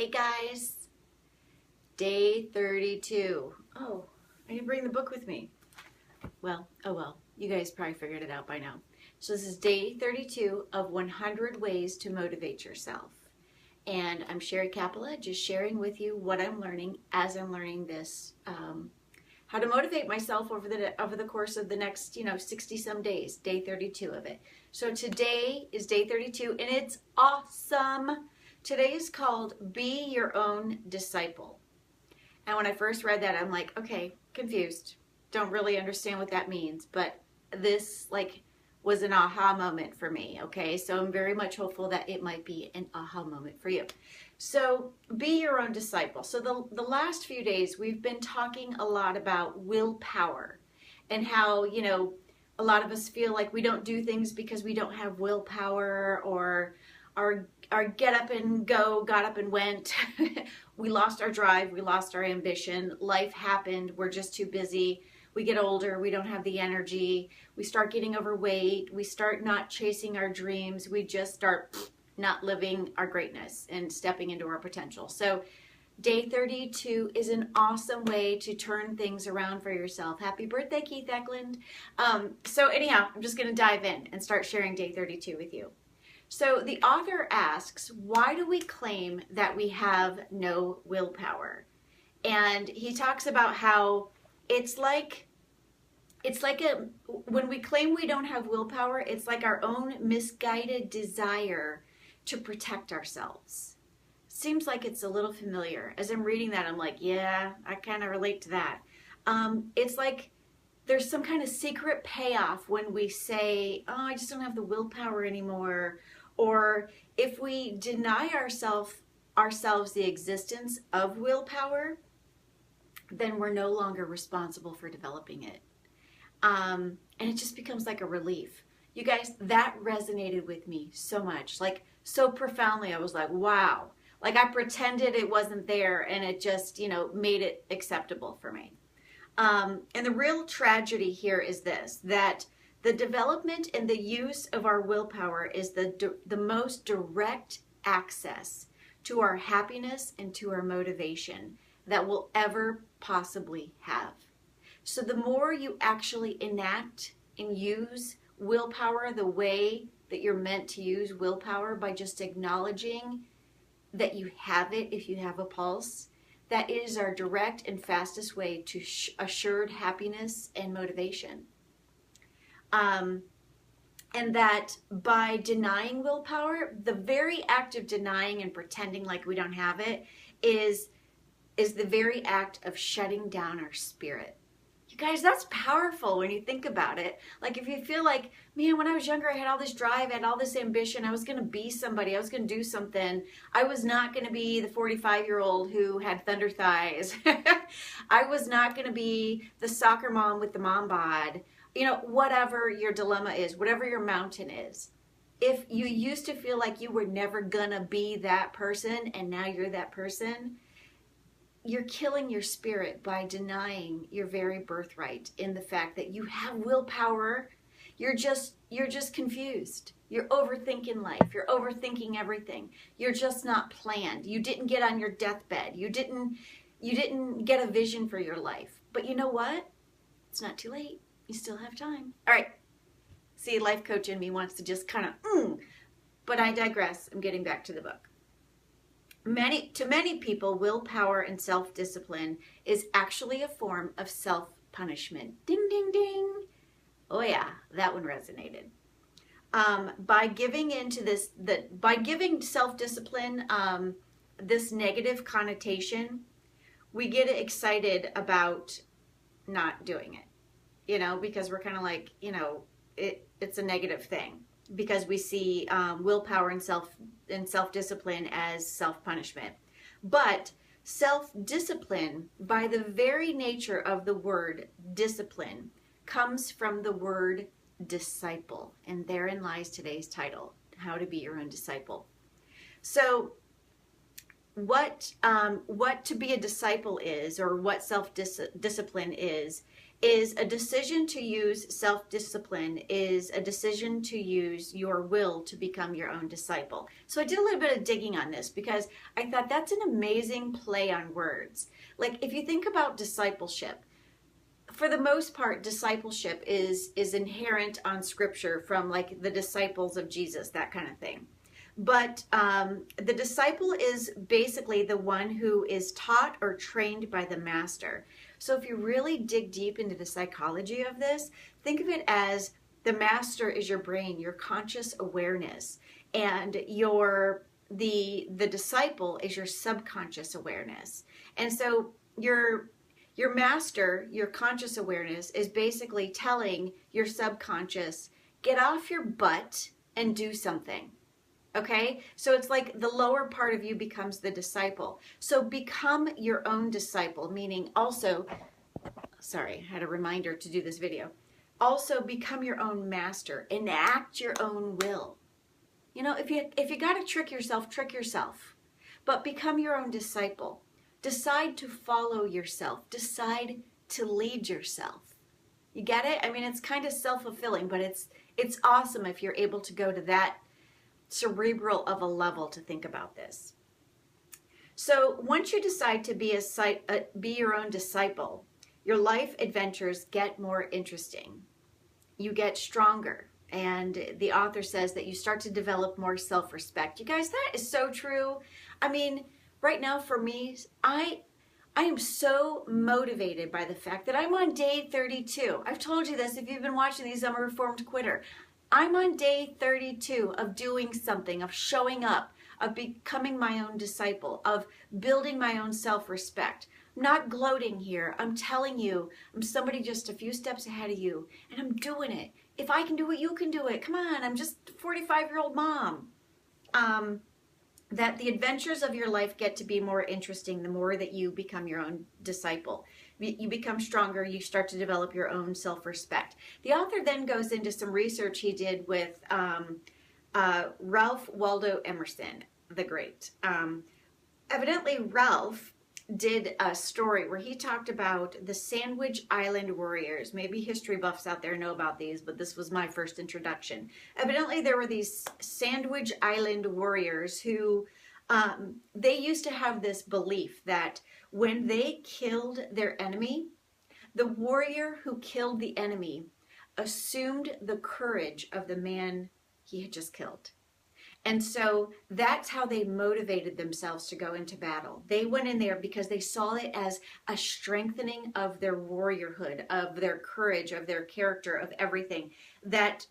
Hey guys, day 32. Oh, I didn't bring the book with me. Well, oh well, you guys probably figured it out by now. So this is day 32 of 100 ways to motivate yourself. And I'm Sherry Capella, just sharing with you what I'm learning as I'm learning this, how to motivate myself over the course of the next, 60 some days, day 32 of it. So today is day 32 and it's awesome. Today is called Be Your Own Disciple. And when I first read that, I'm like, okay, confused. Don't really understand what that means. But this was an aha moment for me, okay? So I'm very much hopeful that it might be an aha moment for you. So be your own disciple. So the last few days, we've been talking a lot about willpower and how, a lot of us feel like we don't do things because we don't have willpower, or our get up and go, got up and went. We lost our drive, we lost our ambition. Life happened, we're just too busy. We get older, we don't have the energy. We start getting overweight, we start not chasing our dreams. We just start not living our greatness and stepping into our potential. So day 32 is an awesome way to turn things around for yourself. Happy birthday, Keith Eklund. So anyhow, I'm just gonna dive in and start sharing day 32 with you. So the author asks, why do we claim that we have no willpower? And he talks about how when we claim we don't have willpower, it's like our own misguided desire to protect ourselves. Seems like it's a little familiar. As I'm reading that, I'm like, yeah, I kind of relate to that. It's like there's some kind of secret payoff when we say, oh, I just don't have the willpower anymore. Or if we deny ourselves the existence of willpower, then we're no longer responsible for developing it. And it just becomes like a relief. You guys, that resonated with me so much, like so profoundly. I was like, wow, like I pretended it wasn't there and it just, made it acceptable for me. And the real tragedy here is this, that the development and the use of our willpower is the most direct access to our happiness and to our motivation that we'll ever possibly have. So the more you actually enact and use willpower the way that you're meant to use willpower, by just acknowledging that you have it if you have a pulse, that is our direct and fastest way to assured happiness and motivation. And that by denying willpower, the very act of denying and pretending like we don't have it is the very act of shutting down our spirit. You guys, that's powerful when you think about it. Like if you feel like, man, when I was younger, I had all this drive, I had all this ambition. I was going to be somebody. I was going to do something. I was not going to be the 45-year-old who had thunder thighs. I was not going to be the soccer mom with the mom bod. Whatever your dilemma is, whatever your mountain is. If you used to feel like you were never going to be that person and now you're that person, you're killing your spirit by denying your very birthright in the fact that you have willpower. You're just confused. You're overthinking life. You're overthinking everything. You're just not planned. You didn't get on your deathbed. You didn't get a vision for your life. But you know what? It's not too late. You still have time. All right. See, life coach in me wants to just kind of, but I digress. I'm getting back to the book. To many people, willpower and self-discipline is actually a form of self-punishment. Ding, ding, ding. Oh yeah, that one resonated. By giving self-discipline this negative connotation, we get excited about not doing it. Because we're kind of like, it's a negative thing because we see willpower and self-discipline as self-punishment. But self-discipline, by the very nature of the word discipline, comes from the word disciple. And therein lies today's title, How to Be Your Own Disciple. So what to be a disciple is, or what self-discipline is is a decision to use self-discipline, is a decision to use your will to become your own disciple. So I did a little bit of digging on this because I thought that's an amazing play on words. Like if you think about discipleship, for the most part, discipleship is inherent on scripture from like the disciples of Jesus, that kind of thing. But the disciple is basically the one who is taught or trained by the master. So if you really dig deep into the psychology of this, think of it as the master is your brain, your conscious awareness, and the disciple is your subconscious awareness. And so your master, your conscious awareness, is basically telling your subconscious, get off your butt and do something. Okay, so it's like the lower part of you becomes the disciple. So become your own disciple, meaning also, sorry, I had a reminder to do this video. Also become your own master, enact your own will. You know, if you got to trick yourself, but become your own disciple. Decide to follow yourself. Decide to lead yourself. You get it? I mean, it's kind of self-fulfilling, but it's awesome if you're able to go to that cerebral of a level to think about this. So once you decide to be your own disciple, your life adventures get more interesting. You get stronger. And the author says that you start to develop more self-respect. You guys, that is so true. I mean, right now for me, I am so motivated by the fact that I'm on day 32. I've told you this if you've been watching these, I'm a reformed quitter. I'm on day 32 of doing something, of showing up, of becoming my own disciple, of building my own self-respect. I'm not gloating here. I'm telling you, I'm somebody just a few steps ahead of you, and I'm doing it. If I can do it, you can do it. Come on, I'm just a 45-year-old mom. That the adventures of your life get to be more interesting the more that you become your own disciple. You become stronger, you start to develop your own self-respect. The author then goes into some research he did with Ralph Waldo Emerson, the great. Evidently, Ralph did a story where he talked about the Sandwich Island warriors. Maybe history buffs out there know about these, but this was my first introduction. Evidently, there were these Sandwich Island warriors who they used to have this belief that when they killed their enemy, the warrior who killed the enemy assumed the courage of the man he had just killed. And so that's how they motivated themselves to go into battle. They went in there because they saw it as a strengthening of their warriorhood, of their courage, of their character, of everything. That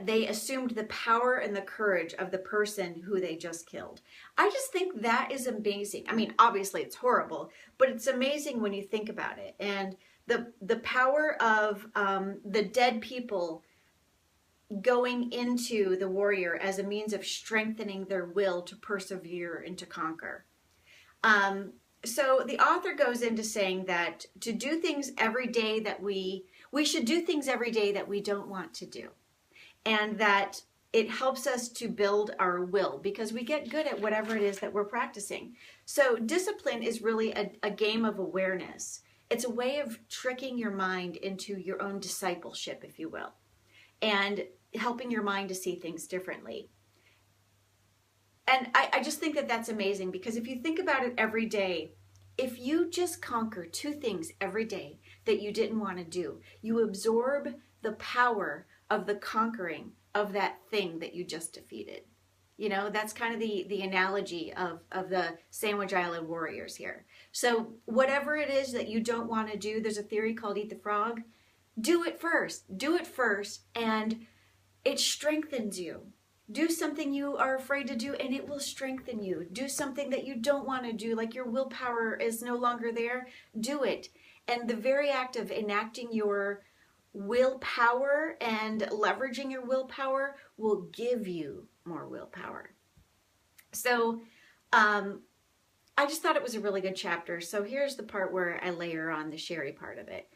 they assumed the power and the courage of the person who they just killed. I just think that is amazing. I mean, obviously it's horrible, but it's amazing when you think about it. And the power of the dead people going into the warrior as a means of strengthening their will to persevere and to conquer. So the author goes into saying that to do things every day that we should do things every day that we don't want to do. And that it helps us to build our will because we get good at whatever it is that we're practicing. So discipline is really a game of awareness. It's a way of tricking your mind into your own discipleship, if you will, and helping your mind to see things differently. And I just think that that's amazing because if you think about it every day, if you just conquer 2 things every day that you didn't want to do, you absorb the power of the conquering of that thing that you just defeated. You know, that's kind of the analogy of the Sandwich Island warriors here. So whatever it is that you don't want to do, there's a theory called Eat the Frog. Do it first. Do it first, and it strengthens you. Do something you are afraid to do, and it will strengthen you. Do something that you don't want to do, like your willpower is no longer there. Do it. And the very act of enacting your willpower and leveraging your willpower will give you more willpower. So I just thought it was a really good chapter. So here's the part where I layer on the Sherry part of it.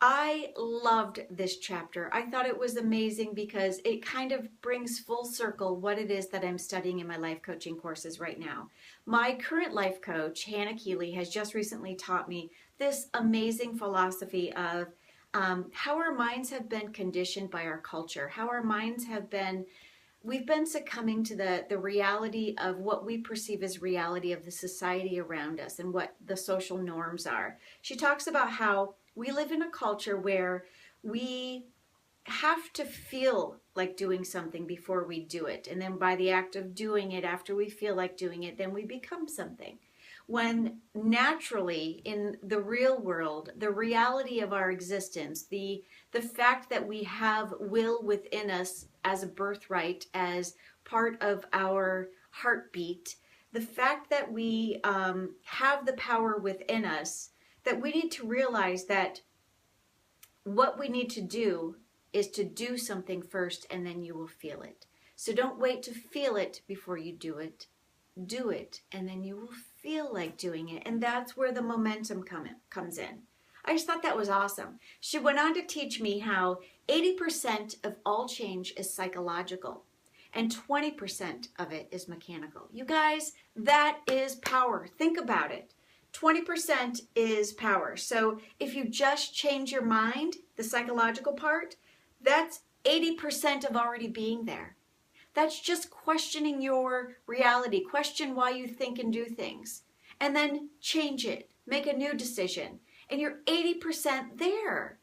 I loved this chapter. I thought it was amazing because it kind of brings full circle what it is that I'm studying in my life coaching courses right now. My current life coach, Hannah Keeley, has just recently taught me this amazing philosophy of how our minds have been conditioned by our culture, how our minds have been, we've been succumbing to the reality of what we perceive as reality of the society around us and what the social norms are. She talks about how we live in a culture where we have to feel like doing something before we do it. And then by the act of doing it, after we feel like doing it, then we become something. When naturally in the real world, the reality of our existence, the fact that we have will within us as a birthright, as part of our heartbeat, the fact that we have the power within us, that we need to realize that what we need to do is to do something first, and then you will feel it. So don't wait to feel it before you do it. Do it, and then you will feel like doing it. And that's where the momentum comes in. I just thought that was awesome. She went on to teach me how 80% of all change is psychological and 20% of it is mechanical. You guys, that is power. Think about it. 20% is power. So if you just change your mind, the psychological part, that's 80% of already being there. That's just questioning your reality. Question why you think and do things. And then change it. Make a new decision. And you're 80% there.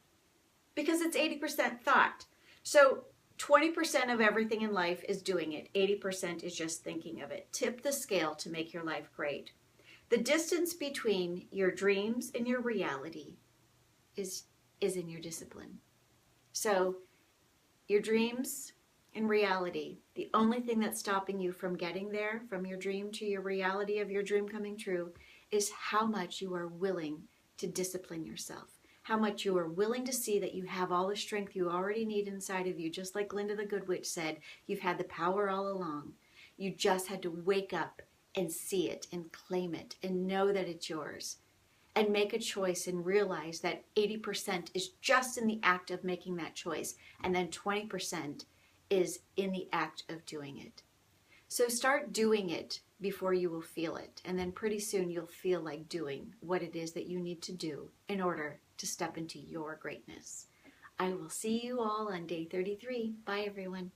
Because it's 80% thought. So 20% of everything in life is doing it. 80% is just thinking of it. Tip the scale to make your life great. The distance between your dreams and your reality is in your discipline. So your dreams and reality, the only thing that's stopping you from getting there, from your dream to your reality of your dream coming true, is how much you are willing to discipline yourself. How much you are willing to see that you have all the strength you already need inside of you. Just like Glinda the Good Witch said, you've had the power all along. You just had to wake up and see it and claim it and know that it's yours. And make a choice and realize that 80% is just in the act of making that choice. And then 20% is in the act of doing it. So start doing it before you will feel it. And then pretty soon you'll feel like doing what it is that you need to do in order to step into your greatness. I will see you all on day 33. Bye, everyone.